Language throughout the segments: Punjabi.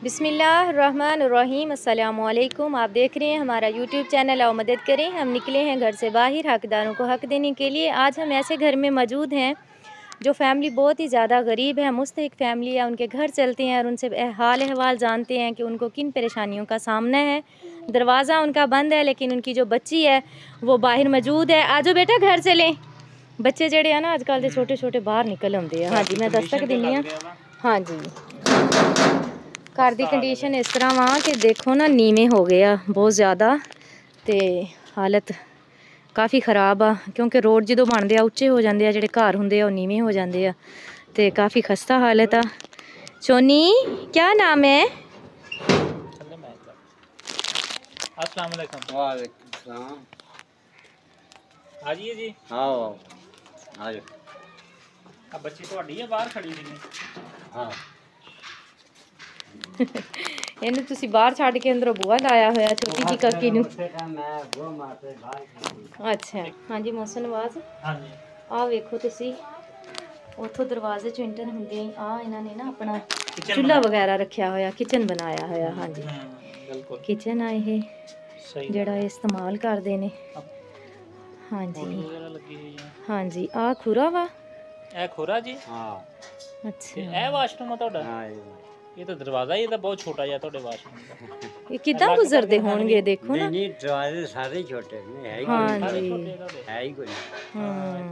बिस्मिल्लाहिर्रहमानिर्रहीम। अस्सलामुअलैकुम। आप देख रहे हैं हमारा यूट्यूब चैनल आओ मदद करें। हम निकले हैं घर से बाहर हकदारों को हक देने के लिए। आज हम ऐसे घर में मौजूद हैं जो फैमिली बहुत ही ज़्यादा गरीब है, मुस्तहिक फैमिली है। उनके घर चलते हैं और उनसे हाल अहवाल जानते हैं कि उनको किन परेशानियों का सामना है। दरवाज़ा उनका बंद है लेकिन उनकी जो बच्ची है वो बाहर मौजूद है। आजो बेटा घर चलें। बच्चे जड़े हैं ना आजकल के छोटे छोटे बाहर निकल आते हैं। हाँ जी, मैं दस्तक दिनी हाँ। हाँ जी, घर की कंडीशन इस तरह वहाँ कि देखो ना, नीवें हो गया बहुत ज़्यादा, तो हालत काफ़ी ख़राब आ क्योंकि रोड जो बनते उच्चे हो जाते हैं, जोड़े घर होंगे नीवें हो जाते हैं, तो काफ़ी खस्ता हालत आ। सोनी क्या नाम है? अस्सलाम वालेकुम। वालेकुम सलाम। आ जाइए जी। हाँ आ जाओ। अब बच्ची ਤੁਹਾਡੀ ਹੈ ਬਾਹਰ ਖੜੀ ਸੀ। हाँ ਇਹਨੂੰ ਤੁਸੀਂ ਬਾਹਰ ਛੱਡ ਕੇ ਅੰਦਰੋਂ ਬੂਹਾ ਲਾਇਆ ਹੋਇਆ ਛੋਟੀ ਜੀ ਕਾਕੀ ਨੂੰ। ਅੱਛਾ ਹਾਂਜੀ ਮੌਸਮ ਨਵਾਜ਼। ਹਾਂਜੀ ਆਹ ਵੇਖੋ ਤੁਸੀਂ, ਉੱਥੋਂ ਦਰਵਾਜ਼ੇ ਚੋਂ ਇੰਟਰ ਹੁੰਦੇ ਹੀ ਆ ਇਹਨਾਂ ਨੇ ਨਾ ਆਪਣਾ ਚੁੱਲ੍ਹਾ ਵਗੈਰਾ ਰੱਖਿਆ ਹੋਇਆ, ਕਿਚਨ ਬਣਾਇਆ ਹੋਇਆ। ਹਾਂਜੀ ਬਿਲਕੁਲ ਕਿਚਨ ਆ ਇਹ ਜਿਹੜਾ ਇਸਤੇਮਾਲ ਕਰਦੇ ਨੇ। ਹਾਂਜੀ ਵਗੈਰਾ ਲੱਗੀ ਹੋਈ ਹੈ। ਹਾਂਜੀ ਆਹ ਖੁਰਾ ਵਾ, ਇਹ ਖੋਰਾ ਜੀ। हाँ ਅੱਛਾ ਇਹ ਵਾਸ਼ਰੂਮ ਆ ਤੁਹਾਡਾ? हाँ ਇਹ ਤਾਂ ਦਰਵਾਜ਼ਾ ਹੀ ਤਾਂ ਬਹੁਤ ਛੋਟਾ ਜਿਹਾ ਤੁਹਾਡੇ ਵਾਸ਼ਰੂਮ ਦਾ। ਇਹ ਕਿੱਦਾਂ ਗੁਜ਼ਰਦੇ ਹੋਣਗੇ ਦੇਖੋ ਨਾ। नहीं दरवाजे सारे छोटे नहीं है ही हाँ ਸਾਰੇ जी। ਛੋਟੇ ਤੁਹਾਡੇ। है ही कोई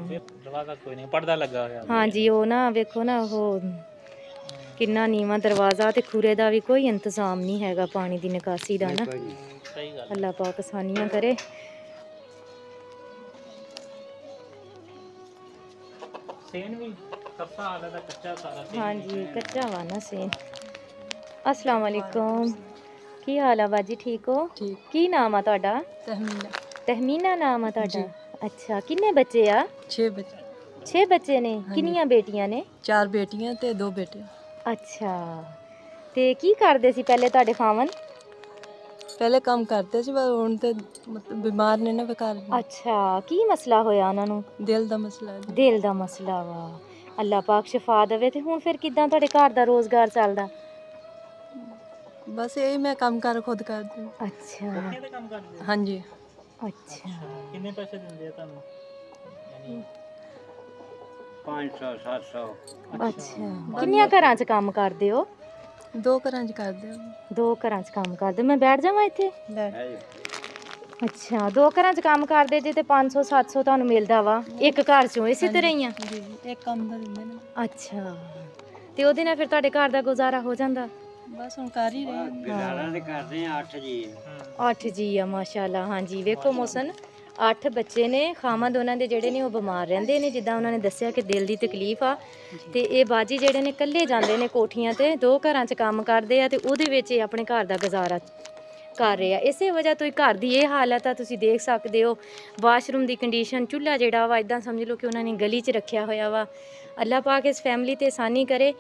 ਫਿਰ ਦਰਵਾਜ਼ਾ ਕੋਈ ਨਹੀਂ, ਪਰਦਾ ਲੱਗਾ ਹੋਇਆ। ਹਾਂਜੀ ਉਹ ਨਾ ਵੇਖੋ ਨਾ, ਉਹ ਕਿੰਨਾ ਨੀਵਾਂ ਦਰਵਾਜ਼ਾ ਤੇ ਖੂਰੇ ਦਾ ਵੀ ਕੋਈ ਇੰਤਜ਼ਾਮ ਨਹੀਂ ਹੈਗਾ ਪਾਣੀ ਦੀ ਨਿਕਾਸੀ ਦਾ ਨਾ। कोई नहीं। ਸਹੀ ਗੱਲ। ਅੱਲਾਹ ਪਾਕ ਆਸਾਨੀਆਂ ਕਰੇ। ਸੇਨ ਵੀ ਕੱਚਾ ਹਾਲ ਦਾ, ਕੱਚਾ ਸਾਰਾ ਸੇਨ। ਹਾਂਜੀ ਕੱਚਾ ਵਾ ਨਾ ਸੇਨ। अस्सलाम वालेकुम। ਕੀ ਹਾਲ ਆ ਬਾਜੀ, ਠੀਕ ਹੋ? ठीक। ਕੀ ਨਾਮ ਆ ਤੁਹਾਡਾ? तहमीना ਤਹਮੀਨਾ ਨਾਮ ਆ ਤੁਹਾਡਾ? ਅੱਛਾ ਕਿੰਨੇ ਬੱਚੇ ਆ? 6 बच्चे, 6 ਬੱਚੇ ਨੇ। ਕਿੰਨੀਆਂ ਬੇਟੀਆਂ ਨੇ? 4 बेटियां ते 2 बेटे। ਅੱਛਾ ਤੇ ਕੀ ਕਰਦੇ ਸੀ ਪਹਿਲੇ ਤੁਹਾਡੇ ਖਾਵਨ? पहले काम करते सी पर हुण ते मतलब बीमार ने ना बेकार। ਅੱਛਾ ਕੀ ਮਸਲਾ ਹੋਇਆ ਉਹਨਾਂ ਨੂੰ? दिल दा मसला है। ਦਿਲ ਦਾ ਮਸਲਾ ਵਾ। ਅੱਲਾਹ ਪਾਕ ਸ਼ਿਫਾ ਦੇਵੇ। ਤੇ ਹੁਣ ਫਿਰ ਕਿੱਦਾਂ ਤੁਹਾਡੇ ਘਰ ਦਾ ਰੋਜ਼ਗਾਰ ਚੱਲਦਾ? बस यही मैं काम कर खुद करती हूँ। ਅੱਛਾ ਕੋਠੀਆਂ ਤੇ ਕੰਮ ਕਰਦੇ? हाँ जी। ਅੱਛਾ ਕਿੰਨੇ ਪੈਸੇ ਦਿੰਦੇ ਆ ਤੁਹਾਨੂੰ? 500 700 ਅੱਛਾ ਕਿੰਨੀਆਂ ਘਰਾਂ 'ਚ ਕੰਮ ਕਰਦੇ ਹੋ? 2 घरां च करदे हो। 2 ਘਰਾਂ 'ਚ ਕੰਮ ਕਰਦੇ। ਮੈਂ ਬੈਠ ਜਾਵਾਂ ਇੱਥੇ? बैठ। है ही। ਅੱਛਾ 2 ਘਰਾਂ 'ਚ ਕੰਮ ਕਰਦੇ ਜੇ ਤੇ 500 700 ਤੁਹਾਨੂੰ ਮਿਲਦਾ ਵਾ ਇੱਕ ਘਰ 'ਚੋਂ, ਇਸੇ ਤਰ੍ਹਾਂ ਹੀ ਆ? जी एक काम दा दिंदे ने। ਅੱਛਾ ਤੇ ਉਹਦੇ ਨਾਲ ਫਿਰ ਤੁਹਾਡੇ ਘਰ ਦਾ ਗੁਜ਼ਾਰਾ ਹੋ ਜਾਂਦਾ? बस हुण कर ही रहे हैं। गुजारा तो करते हैं 8 जी। 8 ਜੀ ਆ ਮਾਸ਼ਾਅੱਲਾ। ਹਾਂਜੀ ਵੇਖੋ ਮੋਸਨ 8 ਬੱਚੇ ਨੇ। ਖਾਮਦ ਉਹਨਾਂ ਦੇ ਜਿਹੜੇ ਨੇ ਉਹ ਬਿਮਾਰ ਰਹਿੰਦੇ ਨੇ, ਜਿੱਦਾਂ ਉਹਨਾਂ ਨੇ ਦੱਸਿਆ ਕਿ ਦਿਲ ਦੀ ਤਕਲੀਫ ਆ। ਤੇ ਇਹ ਬਾਜੀ ਜਿਹੜੇ ਨੇ ਇਕੱਲੇ ਜਾਂਦੇ ਨੇ ਕੋਠੀਆਂ ਤੇ, 2 ਘਰਾਂ 'ਚ ਕੰਮ ਕਰਦੇ ਆ ਤੇ ਉਹਦੇ ਵਿੱਚ ਇਹ ਆਪਣੇ ਘਰ ਦਾ ਗੁਜ਼ਾਰਾ ਕਰ ਰਹੇ ਆ। ਇਸੇ ਵਜ੍ਹਾ ਤੋਂ ਹੀ ਘਰ ਦੀ ਇਹ ਹਾਲਤ ਆ। ਤੁਸੀਂ ਦੇਖ ਸਕਦੇ ਹੋ ਵਾਸ਼ਰੂਮ ਦੀ ਕੰਡੀਸ਼ਨ, ਚੁੱਲ੍ਹਾ ਜਿਹੜਾ ਵਾ ਇਦਾਂ ਸਮਝ ਲਓ ਕਿ ਉਹਨਾਂ ਨੇ ਗਲੀ 'ਚ ਰੱਖਿਆ ਹੋਇਆ ਵਾ। ਅੱਲਾਹ ਪਾਕ ਇਸ ਫੈਮਿਲੀ ਤੇ ਆਸਾਨੀ ਕਰੇ।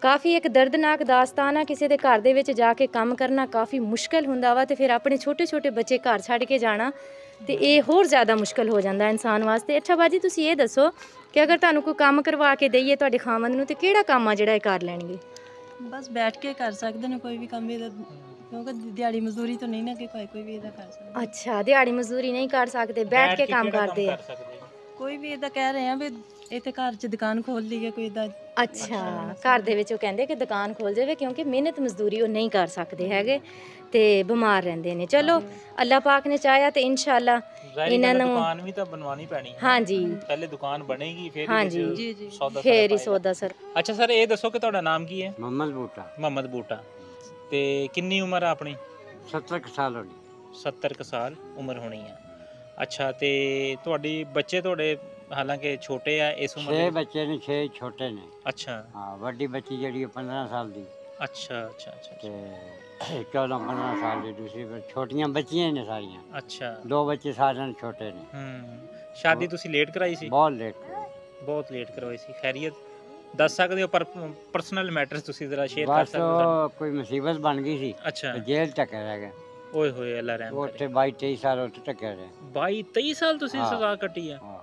ਕਾਫੀ ਇੱਕ ਦਰਦਨਾਕ ਦਾਸਤਾਨ ਆ। ਕਿਸੇ ਦੇ ਘਰ ਦੇ ਵਿੱਚ ਜਾ ਕੇ ਕੰਮ ਕਰਨਾ ਕਾਫੀ ਮੁਸ਼ਕਿਲ ਹੁੰਦਾ ਵਾ ਤੇ ਫਿਰ ਆਪਣੇ ਛੋਟੇ ਛੋਟੇ ਬੱਚੇ ਘਰ ਛੱਡ ਕੇ ਜਾਣਾ ਤੇ ਇਹ ਹੋਰ ਜ਼ਿਆਦਾ ਮੁਸ਼ਕਿਲ ਹੋ ਜਾਂਦਾ ਇਨਸਾਨ ਵਾਸਤੇ। ਅੱਛਾ ਬਾਜੀ ਤੁਸੀਂ ਇਹ ਦੱਸੋ ਕਿ ਅਗਰ ਤੁਹਾਨੂੰ ਕੋਈ ਕੰਮ ਕਰਵਾ ਕੇ ਦਈਏ ਤੁਹਾਡੇ ਖਾਵੰਦ ਨੂੰ, ਤੇ ਕਿਹੜਾ ਕੰਮ ਆ ਜਿਹੜਾ ਇਹ ਕਰ ਲੈਣਗੇ? बस बैठ के कर सकते ने कोई भी काम भी, क्योंकि दिहाड़ी मजदूरी तो नहीं ना कि कोई भी इदा कर सकदा। ਅੱਛਾ ਦਿਹਾੜੀ ਮਜ਼ਦੂਰੀ ਨਹੀਂ ਕਰ ਸਕਦੇ, ਬੈਠ ਕੇ ਕੰਮ ਕਰਦੇ ਆ। कोई भी इदा कह रहे हैं भी इत्थे घर च दुकान खोल ली है कोई इदा। ਅੱਛਾ ਘਰ ਦੇ ਵਿੱਚ ਉਹ ਕਹਿੰਦੇ ਕਿ ਦੁਕਾਨ ਖੋਲ ਜਾਵੇ ਕਿਉਂਕਿ ਮਿਹਨਤ ਮਜ਼ਦੂਰੀ ਉਹ ਨਹੀਂ ਕਰ ਸਕਦੇ ਹੈਗੇ ਤੇ ਬਿਮਾਰ ਰਹਿੰਦੇ ਨੇ। ਚਲੋ ਅੱਲਾਹ ਪਾਕ ਨੇ ਚਾਹਿਆ ਤੇ ਇਨਸ਼ਾਅੱਲਾ ਇਹਨਾਂ ਨੂੰ ਦੁਕਾਨ ਵੀ ਤਾਂ ਬਣਵਾਉਣੀ ਪੈਣੀ ਹੈ। ਹਾਂਜੀ ਪਹਿਲੇ ਦੁਕਾਨ ਬਣੇਗੀ ਫਿਰ ਹਾਂਜੀ जी ਸੌਦਾ ਫੇਰ ਹੀ ਸੌਦਾ ਸਰ। ਅੱਛਾ ਸਰ ਇਹ ਦੱਸੋ ਕਿ ਤੁਹਾਡਾ ਨਾਮ ਕੀ ਹੈ? मोहम्मद बूटा। ਮੁਹੰਮਦ ਬੂਟਾ। ਤੇ ਕਿੰਨੀ ਉਮਰ ਆ ਆਪਣੀ? 70 साल हो गए। 70 ਕੁ ਸਾਲ ਉਮਰ ਹੋਣੀ ਆ। ਅੱਛਾ ਤੇ ਤੁਹਾਡੀ ਬੱਚੇ ਤੁਹਾਡੇ ਹਾਲਾਂਕਿ ਛੋਟੇ ਆ ਇਸ ਉਮਰ 6 ਦੇ? बच्चे ने, 6 छोटे ने। ਅੱਛਾ हाँ बड़ी बच्ची जड़ी 15 साल दी ਅੱਛਾ ਅੱਛਾ ਅੱਛਾ ते 14-15 साल दी दूसरी। छोटियां बच्चियां ने सारियां। ਅੱਛਾ 2 बच्चे सारे छोटे ने। ਸ਼ਾਦੀ ਤੁਸੀਂ ਲੇਟ ਕਰਾਈ ਸੀ? बहुत लेट। ਬਹੁਤ ਲੇਟ ਕਰਵਾਈ ਸੀ। ਖੈਰੀਅਤ ਦੱਸ ਸਕਦੇ ਹੋ? ਪਰ ਪਰਸਨਲ ਮੈਟਰਸ ਤੁਸੀਂ ਜ਼ਰਾ ਸ਼ੇਅਰ ਕਰ बस ਸਕਦੇ ਹੋ? कोई मुसीबत बन गई सी। ਅੱਛਾ जेल टके रह गए। ਓਏ ਹੋਏ ਅੱਲਾ ਰਹਿਮ ਕਰੇ। ਉੱਥੇ 22-23 ਸਾਲ ਉੱਥੇ ਟੱਕਿਆ ਰਿਹਾ। 22-23 ਸਾਲ ਤੁਸੀਂ ਹਾਂ। ਸਜ਼ਾ ਕੱਟੀ ਆ? ਹਾਂ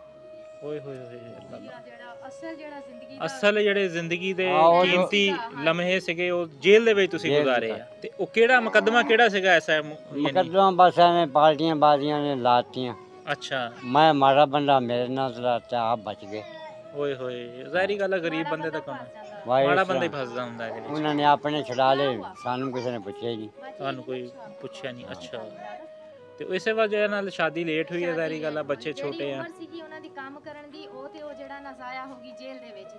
ਓਏ ਹੋਏ ਹੋਏ ਅੱਲਾ। ਅਸਲ ਜਿਹੜੇ ਜ਼ਿੰਦਗੀ ਦੇ ਉਹ ਜੋ- ਕੀਮਤੀ ਲਮਹੇ ਸੀਗੇ ਉਹ ਜੇਲ੍ਹ ਦੇ ਵਿੱਚ ਤੁਸੀਂ ਜੇਲ੍ਹ ਗੁਜ਼ਾਰੇ ਚ। ਆ ਤੇ ਉਹ ਕਿਹੜਾ ਮੁਕੱਦਮਾ ਕਿਹੜਾ ਸੀਗਾ ਐਸਾ ਯਾਨੀ? ਮੁਕੱਦਮਾ ਬਸ ਐਵੇਂ ਪਾਰਟੀਆਂ ਬਾਜ਼ੀਆਂ ਨੇ ਲਾਤੀਆਂ। ਅੱਛਾ, ਮੈਂ ਮਾੜਾ ਬੰਦਾ ਮੇਰੇ ਨਾਲ ਲਾਤਾ, ਆਪ ਬਚ ਗਏ। ਓਏ ਹੋਏ, ਜ਼ਾਹਿਰੀ ਗੱਲ ਹੈ ਗਰੀਬ ਬੰਦੇ ਦਾ ਕੰਮ ਵਾਹ, ਮਾੜਾ ਇਸ ਬੰਦਾ ਹੀ ਤਰ੍ਹਾਂ ਫਸਦਾ ਹੁੰਦਾ ਹੈ ਇਹਦੇ ਉਹਨਾਂ ਨੇ ਆਪਣੇ ਛੁਡਾ ਲਏ, ਸਾਨੂੰ ਕਿਸੇ ਨੇ ਪੁੱਛਿਆ ਹੀ ਨਹੀਂ। ਵਿੱਚ। ਤੁਹਾਨੂੰ ਕੋਈ ਪੁੱਛਿਆ ਨਹੀਂ। ਅੱਛਾ, ਤੇ ਇਸੇ ਵਜ੍ਹਾ ਨਾਲ ਸ਼ਾਦੀ ਲੇਟ ਹੋਈ ਹੈ, ਜ਼ਾਹਿਰੀ ਗੱਲ ਹੈ, ਬੱਚੇ ਛੋਟੇ ਆ। ਸੀਗੀ ਉਹਨਾਂ ਦੀ ਕੰਮ ਕਰਨ ਦੀ, ਉਹ ਤੇ ਉਹ ਜਿਹੜਾ ਨਾ ਜ਼ਾਇਆ ਹੋ ਗਈ ਜੇਲ੍ਹ ਦੇ ਵਿੱਚ।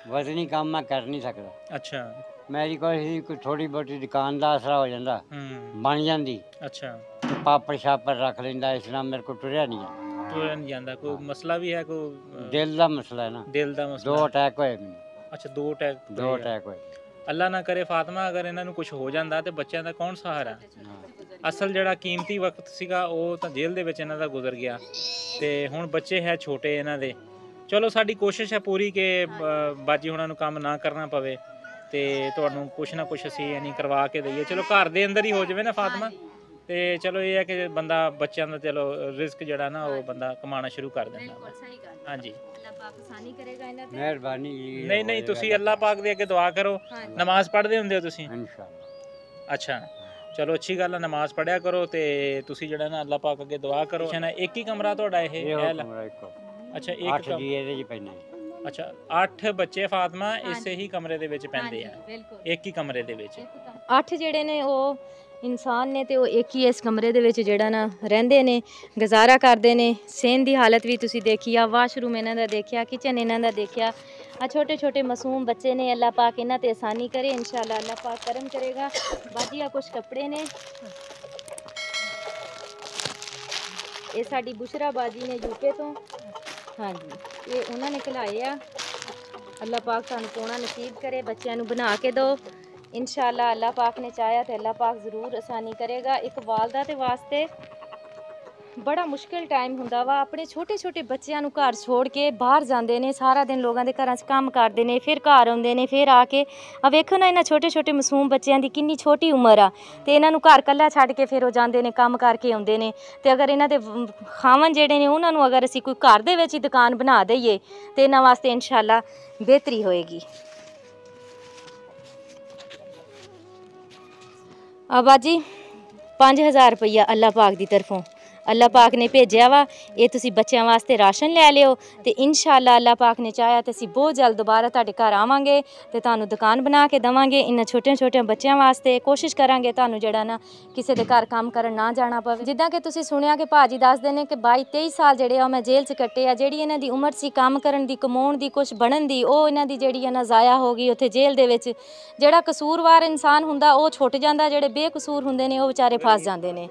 ਵਜ਼ਨੀ ਕੰਮ ਮੈਂ ਕਰ ਨਹੀਂ ਸਕਦਾ। ਅੱਛਾ, ਮੇਰੀ ਕੋਈ ਥੋੜੀ ਬਹੁਤੀ ਦੁਕਾਨ ਦਾ ਆਸਰਾ ਹੋ ਜਾਂਦਾ, ਬਣ ਜਾਂਦੀ। ਅੱਛਾ, ਪਾਪੜ ਛਾਪੜ ਰੱਖ ਲੈਂਦਾ, ਇਸ ਤਰ੍ਹਾਂ ਮੇਰੇ ਕੋਲ ਟੁਰਿਆ ਨਹੀਂ ਜਾਂਦਾ। ਤੁਰਿਆ ਨਹੀਂ ਜਾਂਦਾ। ਕੋਈ ਮਸਲਾ ਵੀ ਹੈ, ਕੋਈ ਦਿਲ ਦਾ ਮਸਲਾ ਹੈ ਨਾ, ਦਿਲ ਦਾ 2 ਮਸਲਾ? ਅਟੈਕ ਹੋਏ ਮੈਨੂੰ। ਅੱਛਾ, 2 ਅਟੈਕ? 2 ਅਟੈਕ ਹੋਏ। ਅੱਲਾ ਨਾ ਕਰੇ ਫਾਤਮਾ, ਅਗਰ ਇਹਨਾਂ ਨੂੰ ਕੁਝ ਹੋ ਜਾਂਦਾ ਤੇ ਬੱਚਿਆਂ ਦਾ ਕੌਣ ਸਹਾਰਾ? ਹਾਂ। ਅਸਲ ਜਿਹੜਾ ਕੀਮਤੀ ਵਕਤ ਸੀਗਾ ਉਹ ਤਾਂ ਜੇਲ੍ਹ ਦੇ ਵਿੱਚ ਇਹਨਾਂ ਦਾ ਗੁਜ਼ਰ ਗਿਆ ਤੇ ਹੁਣ ਬੱਚੇ ਹੈ ਛੋਟੇ ਇਹਨਾਂ ਦੇ। ਚਲੋ ਸਾਡੀ ਕੋਸ਼ਿਸ਼ ਹੈ ਪੂਰੀ ਕਿ ਬਾਜੀ ਹੁਣਾਂ ਨੂੰ ਕੰਮ ਨਾ ਕਰਨਾ ਪਵੇ ਤੇ ਤੁਹਾਨੂੰ ਕੁਛ ਨਾ ਕੁਛ ਅਸੀਂ ਯਾਨੀ ਕਰਵਾ ਕੇ ਦਈਏ। ਚਲੋ ਘਰ ਦੇ ਅੰਦਰ ਹੀ ਹੋ ਜਾਵੇ ਨਾ ਫਾਤਮਾ, ਤੇ ਚਲੋ ਇਹ ਹੈ ਕਿ ਬੰਦਾ ਬੱਚਿਆਂ ਦਾ ਚਲੋ ਰਿਜ਼ਕ ਜਿਹੜਾ ਨਾ ਉਹ ਬੰਦਾ ਕਮਾਉਣਾ ਸ਼ੁਰੂ ਕਰ ਦਿੰਦਾ। ਸਹੀ ਗੱਲ, ਹਾਂਜੀ, ਅੱਲਾਹ ਪਾਕ ਆਸਾਨੀ ਕਰੇਗਾ ਇਹਨਾਂ ਤੇ। ਮਿਹਰਬਾਨੀ ਜੀ। ਨਹੀਂ ਤੁਸੀਂ ਅੱਲਾਹ ਪਾਕ ਦੇ ਅੱਗੇ ਦੁਆ ਕਰੋ। ਨਮਾਜ਼ ਪੜ੍ਹਦੇ ਹੁੰਦੇ ਹੋ ਤੁਸੀਂ? ਇਨਸ਼ਾਅੱਲਾ। ਅੱਛਾ, ਚਲੋ ਅੱਛੀ ਗੱਲ ਹੈ, ਨਮਾਜ਼ ਪੜ੍ਹਿਆ ਕਰੋ ਤੇ ਤੁਸੀਂ ਜਿਹੜਾ ਨਾ ਅੱਲਾਹ ਪਾਕ ਅੱਗੇ ਦੁਆ ਕਰੋ। ਅੱਛਾ ਨਾ, ਇੱਕ ਹੀ ਕਮਰਾ ਤੁਹਾਡਾ ਇਹ ਇਹੋ ਹੈ? ਕਮਰਾ ਇੱਕੋ। ਅੱਛਾ, 8 ਜੀ ਇਹਦੇ 'ਚ ਪੈਣਾ। ਅੱਛਾ, 8 ਬੱਚੇ ਫਾਤਮਾ ਇਸੇ ਹੀ ਕਮਰੇ ਦੇ ਵਿੱਚ ਪੈਂਦੇ ਆ? ਬਿਲਕੁਲ, ਇੱਕ ਹੀ ਕਮਰੇ ਦੇ ਵਿੱਚ 8 ਜਿਹੜੇ ਨੇ ਉਹ ਇਨਸਾਨ ਨੇ ਤੇ ਉਹ ਇੱਕ ਹੀ ਇਸ ਕਮਰੇ ਦੇ ਵਿੱਚ ਜਿਹੜਾ ਨਾ ਰਹਿੰਦੇ ਨੇ, ਗੁਜ਼ਾਰਾ ਕਰਦੇ ਨੇ। ਸੇਨ ਦੀ ਹਾਲਤ ਵੀ ਤੁਸੀਂ ਦੇਖੀ ਆ, ਵਾਸ਼ਰੂਮ ਇਹਨਾਂ ਦਾ ਦੇਖਿਆ, ਕਿਚਨ ਇਹਨਾਂ ਦਾ ਦੇਖਿਆ। ਆ ਛੋਟੇ ਛੋਟੇ ਮਾਸੂਮ ਬੱਚੇ ਨੇ, ਅੱਲਾਹ ਪਾਕ ਇਹਨਾਂ ਤੇ ਆਸਾਨੀ ਕਰੇ ਇਨਸ਼ਾਅੱਲਾ, ਅੱਲਾਹ ਪਾਕ ਕਰਮ ਕਰੇਗਾ। ਬਾਜੀ ਆ ਕੁਛ ਕੱਪੜੇ ਨੇ, ਇਹ ਸਾਡੀ ਬੁਸ਼ਰਾ ਬਾਜੀ ਨੇ ਯੂਕੇ ਤੋਂ। ਹਾਂਜੀ, ਇਹ ਉਹਨਾਂ ਨੇ ਖਿਲਾਏ ਆ। ਅੱਲਾਹ ਪਾਕ ਤੁਹਾਨੂੰ ਪਾਉਣਾ ਨਸੀਬ ਕਰੇ, ਬੱਚਿਆਂ ਨੂੰ ਬਣਾ ਕੇ ਦਿਓ ਇਨਸ਼ਾਅੱਲਾ। ਅੱਲਾਹ ਪਾਕ ਨੇ ਚਾਹਿਆ ਤੇ ਅੱਲਾਹ ਪਾਕ ਜ਼ਰੂਰ ਆਸਾਨੀ ਕਰੇਗਾ। ਇੱਕ ਵਾਲਦਾ ਦੇ ਵਾਸਤੇ ਬੜਾ ਮੁਸ਼ਕਿਲ ਟਾਈਮ ਹੁੰਦਾ ਵਾ, ਆਪਣੇ ਛੋਟੇ ਛੋਟੇ ਬੱਚਿਆਂ ਨੂੰ ਘਰ ਛੋੜ ਕੇ ਬਾਹਰ ਜਾਂਦੇ ਨੇ, ਸਾਰਾ ਦਿਨ ਲੋਕਾਂ ਦੇ ਘਰਾਂ 'ਚ ਕੰਮ ਕਰਦੇ ਨੇ, ਫਿਰ ਘਰ ਆਉਂਦੇ ਨੇ, ਫਿਰ ਆ ਕੇ ਆ ਵੇਖੋ ਨਾ ਇਹਨਾਂ ਛੋਟੇ ਛੋਟੇ ਮਾਸੂਮ ਬੱਚਿਆਂ ਦੀ ਕਿੰਨੀ ਛੋਟੀ ਉਮਰ ਆ ਤੇ ਇਹਨਾਂ ਨੂੰ ਘਰ ਕੱਲਾ ਛੱਡ ਕੇ ਫਿਰ ਉਹ ਜਾਂਦੇ ਨੇ, ਕੰਮ ਕਰਕੇ ਆਉਂਦੇ ਨੇ। ਤੇ ਅਗਰ ਇਹਨਾਂ ਦੇ ਖਾਵਨ ਜਿਹੜੇ ਨੇ ਉਹਨਾਂ ਨੂੰ ਅਗਰ ਅਸੀਂ ਕੋਈ ਘਰ ਦੇ ਵਿੱਚ ਹੀ ਦੁਕਾਨ ਬਣਾ ਦਈਏ ਤੇ ਇਹਨਾਂ ਵਾਸਤੇ ਇਨਸ਼ਾਅੱਲਾ ਬਿਹਤਰੀ ਹੋਏਗੀ। ਬਾਜੀ 5000 ਰੁਪਈਆ ਅੱਲਾਹ ਪਾਕ ਦੀ ਤਰਫੋਂ ਅੱਲਾਹ ਪਾਕ ਨੇ ਭੇਜਿਆ ਵਾ, ਇਹ ਤੁਸੀਂ ਬੱਚਿਆਂ ਵਾਸਤੇ ਰਾਸ਼ਨ ਲੈ ਲਿਓ ਤੇ ਇਨਸ਼ਾਅੱਲਾ ਅੱਲਾਹ ਪਾਕ ਨੇ ਚਾਹਿਆ ਤੇ ਅਸੀਂ ਬਹੁਤ ਜਲਦ ਦੁਬਾਰਾ ਤੁਹਾਡੇ ਘਰ ਆਵਾਂਗੇ ਤੇ ਤੁਹਾਨੂੰ ਦੁਕਾਨ ਬਣਾ ਕੇ ਦੇਵਾਂਗੇ ਇਹਨਾਂ ਛੋਟੀਆਂ ਛੋਟੀਆਂ ਬੱਚਿਆਂ ਵਾਸਤੇ। ਕੋਸ਼ਿਸ਼ ਕਰਾਂਗੇ ਤੁਹਾਨੂੰ ਜਿਹੜਾ ਨਾ ਕਿਸੇ ਦੇ ਘਰ ਕੰਮ ਕਰਨ ਨਾ ਜਾਣਾ ਪਵੇ। ਜਿੱਦਾਂ ਕਿ ਤੁਸੀਂ ਸੁਣਿਆ ਕਿ ਭਾਜੀ ਦੱਸਦੇ ਨੇ ਕਿ 22-23 ਸਾਲ ਜਿਹੜੇ ਆ ਮੈਂ ਜੇਲ੍ਹ 'ਚ ਕੱਟੇ ਆ। ਜਿਹੜੀ ਇਹਨਾਂ ਦੀ ਉਮਰ ਸੀ ਕੰਮ ਕਰਨ ਦੀ, ਕਮਾਉਣ ਦੀ, ਕੁਛ ਬਣਨ ਦੀ, ਉਹ ਇਹਨਾਂ ਦੀ ਜਿਹੜੀ ਹੈ ਨਾ ਜ਼ਾਇਆ ਹੋ ਗਈ ਉੱਥੇ ਜੇਲ੍ਹ ਦੇ ਵਿੱਚ। ਜਿਹੜਾ ਕਸੂਰਵਾਰ ਇਨਸਾਨ ਹੁੰਦਾ ਉਹ ਛੁੱਟ ਜਾਂਦਾ, ਜਿਹੜੇ ਬੇਕਸੂਰ ਹੁੰਦੇ ਨੇ ਉਹ ਵਿਚਾਰੇ ਫਸ ਜਾਂਦੇ ਨੇ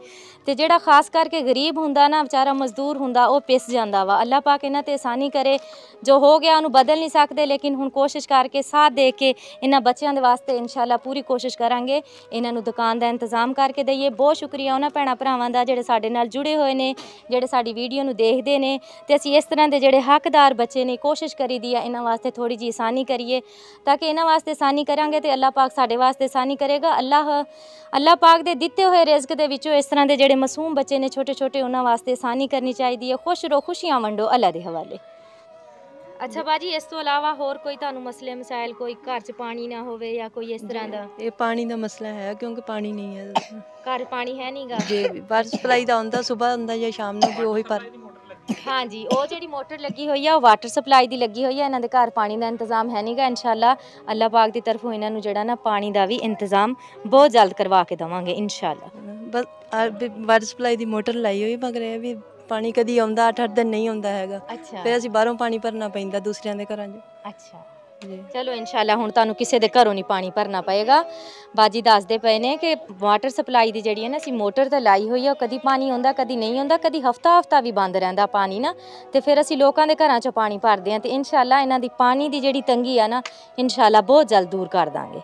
ਤੇ ਜਿਹੜਾ ਖਾਸ ਕਰਕੇ ਗਰੀਬ ਹੁੰਦਾ ਨਾ, ਵਿਚਾਰਾ ਮਜ਼ਦੂਰ ਹੁੰਦਾ, ਉਹ ਪਿਸ ਜਾਂਦਾ ਵਾ। ਅੱਲਾਹ ਪਾਕ ਇਹਨਾਂ ਤੇ ਆਸਾਨੀ ਕਰੇ। ਜੋ ਹੋ ਗਿਆ ਉਹਨੂੰ ਬਦਲ ਨਹੀਂ ਸਕਦੇ, ਲੇਕਿਨ ਹੁਣ ਕੋਸ਼ਿਸ਼ ਕਰਕੇ ਸਾਥ ਦੇ ਕੇ ਇਹਨਾਂ ਬੱਚਿਆਂ ਦੇ ਵਾਸਤੇ ਇਨਸ਼ਾਅੱਲਾ ਪੂਰੀ ਕੋਸ਼ਿਸ਼ ਕਰਾਂਗੇ ਇਹਨਾਂ ਨੂੰ ਦੁਕਾਨ ਦਾ ਇੰਤਜ਼ਾਮ ਕਰਕੇ ਦਈਏ। ਬਹੁਤ ਸ਼ੁਕਰੀਆ ਉਹਨਾਂ ਭੈਣਾਂ ਭਰਾਵਾਂ ਦਾ ਜਿਹੜੇ ਸਾਡੇ ਨਾਲ ਜੁੜੇ ਹੋਏ ਨੇ, ਜਿਹੜੇ ਸਾਡੀ ਵੀਡੀਓ ਨੂੰ ਦੇਖਦੇ ਨੇ ਤੇ ਅਸੀਂ ਇਸ ਤਰ੍ਹਾਂ ਦੇ ਜਿਹੜੇ ਹੱਕਦਾਰ ਬੱਚੇ ਨੇ ਕੋਸ਼ਿਸ਼ ਕਰੀਦੀ ਆ ਇਹਨਾਂ ਵਾਸਤੇ ਥੋੜੀ ਜਿਹੀ ਆਸਾਨੀ ਕਰੀਏ, ਤਾਂ ਕਿ ਇਹਨਾਂ ਵਾਸਤੇ ਆਸਾਨੀ ਕਰਾਂਗੇ ਤੇ ਅੱਲਾਹ ਪਾਕ ਸਾਡੇ ਵਾਸਤੇ ਆਸਾਨੀ ਕਰੇਗਾ। ਅੱਲਾਹ ਪਾਕ ਦੇ ਦਿੱਤੇ ਹੋਏ ਰਿਜ਼ਕ ਦੇ ਵਿੱਚੋਂ ਇਸ ਤਰ੍ਹਾਂ ਦੇ ਜਿਹੜੇ ਮਾਸੂਮ ਬੱਚੇ ਨੇ ਛੋਟੇ ਛੋਟੇ, ਉਹਨਾਂ ਵਾਸਤੇ ਆਸਾਨੀ ਕਰਨੀ ਚਾਹੀਦੀ ਹੈ। ਖੁਸ਼ ਰਹੋ, ਖੁਸ਼ੀਆਂ ਵੰਡੋ, ਅੱਲਾਹ ਦੇ ਹਵਾਲੇ। ਅੱਛਾ ਬਾਜੀ, ਇਸ ਤੋਂ ਇਲਾਵਾ ਹੋਰ ਕੋਈ ਤੁਹਾਨੂੰ ਮਸਲੇ ਮਸਾਇਲ, ਕੋਈ ਘਰ 'ਚ ਪਾਣੀ ਨਾ ਹੋਵੇ ਜਾਂ ਕੋਈ ਇਸ ਤਰ੍ਹਾਂ ਦਾ? ਇਹ ਪਾਣੀ ਦਾ ਮਸਲਾ ਹੈ ਕਿਉਂਕਿ ਪਾਣੀ ਨਹੀਂ ਹੈ ਘਰ ਪਾਣੀ ਹੈ ਨਹੀਂਗਾ ਜੀ। ਵਾਟਰ ਸਪਲਾਈ ਦਾ ਹੁੰਦਾ, ਸਵੇਰ ਹੁੰਦਾ ਜਾਂ ਸ਼ਾਮ ਨੂੰ ਵੀ ਉਹੀ ਪਰ। ਹਾਂਜੀ, ਉਹ ਜਿਹੜੀ ਮੋਟਰ ਲੱਗੀ ਹੋਈ ਆ ਉਹ ਵਾਟਰ ਸਪਲਾਈ ਦੀ ਲੱਗੀ ਹੋਈ ਆ। ਇਹਨਾਂ ਦੇ ਘਰ ਪਾਣੀ ਦਾ ਇੰਤਜ਼ਾਮ ਹੈ ਨਹੀਂਗਾ। ਇਨਸ਼ਾਅੱਲਾ ਅੱਲਾਹ ਪਾਕ ਦੀ ਤਰਫੋਂ ਇਹਨਾਂ ਨੂੰ ਜਿਹੜਾ ਨਾ ਪਾਣੀ ਦਾ ਵੀ ਇੰਤਜ਼ਾਮ ਬਹੁਤ ਜਲਦ ਕਰਵਾ ਕੇ ਦੇਵਾਂਗੇ ਇਨਸ਼ਾਅੱਲਾ। ਬਸ ਵਾਟਰ ਸਪਲਾਈ ਦੀ ਮੋਟਰ ਲਾਈ ਹੋਈ, ਮਗਰ ਇਹ ਵੀ ਪਾਣੀ ਕਦੀ ਆਉਂਦਾ 8-8 ਦਿਨ ਨਹੀਂ ਆਉਂਦਾ ਹੈਗਾ। ਅੱਛਾ, ਫਿਰ ਅਸੀਂ ਬਾਹਰੋਂ ਪਾਣੀ ਭਰਨਾ ਪੈਂਦਾ ਦੂਸਰਿਆਂ ਦੇ ਘਰਾਂ 'ਚ। ਅੱਛਾ ਜੀ, ਚਲੋ ਇਨਸ਼ਾਅੱਲਾ ਹੁਣ ਤੁਹਾਨੂੰ ਕਿਸੇ ਦੇ ਘਰੋਂ ਨਹੀਂ ਪਾਣੀ ਭਰਨਾ ਪਏਗਾ। ਬਾਜੀ ਦੱਸਦੇ ਪਏ ਨੇ ਕਿ ਵਾਟਰ ਸਪਲਾਈ ਦੀ ਜਿਹੜੀ ਹੈ ਨਾ ਅਸੀਂ ਮੋਟਰ ਤਾਂ ਲਾਈ ਹੋਈ ਆ, ਕਦੀ ਪਾਣੀ ਆਉਂਦਾ ਕਦੀ ਨਹੀਂ ਆਉਂਦਾ, ਕਦੀ ਹਫਤਾ ਵੀ ਬੰਦ ਰਹਿੰਦਾ ਪਾਣੀ ਨਾ, ਤੇ ਫਿਰ ਅਸੀਂ ਲੋਕਾਂ ਦੇ ਘਰਾਂ 'ਚੋਂ ਪਾਣੀ ਭਰਦੇ ਹਾਂ ਤੇ ਇਨਸ਼ਾਅੱਲਾ ਇਹਨਾਂ ਦੀ ਪਾਣੀ ਦੀ ਜਿਹੜੀ ਤੰਗੀ ਆ ਨਾ ਇਨਸ਼ਾਅੱਲਾ ਬਹੁਤ ਜਲਦ ਦੂਰ ਕਰ ਦਾਂਗੇ।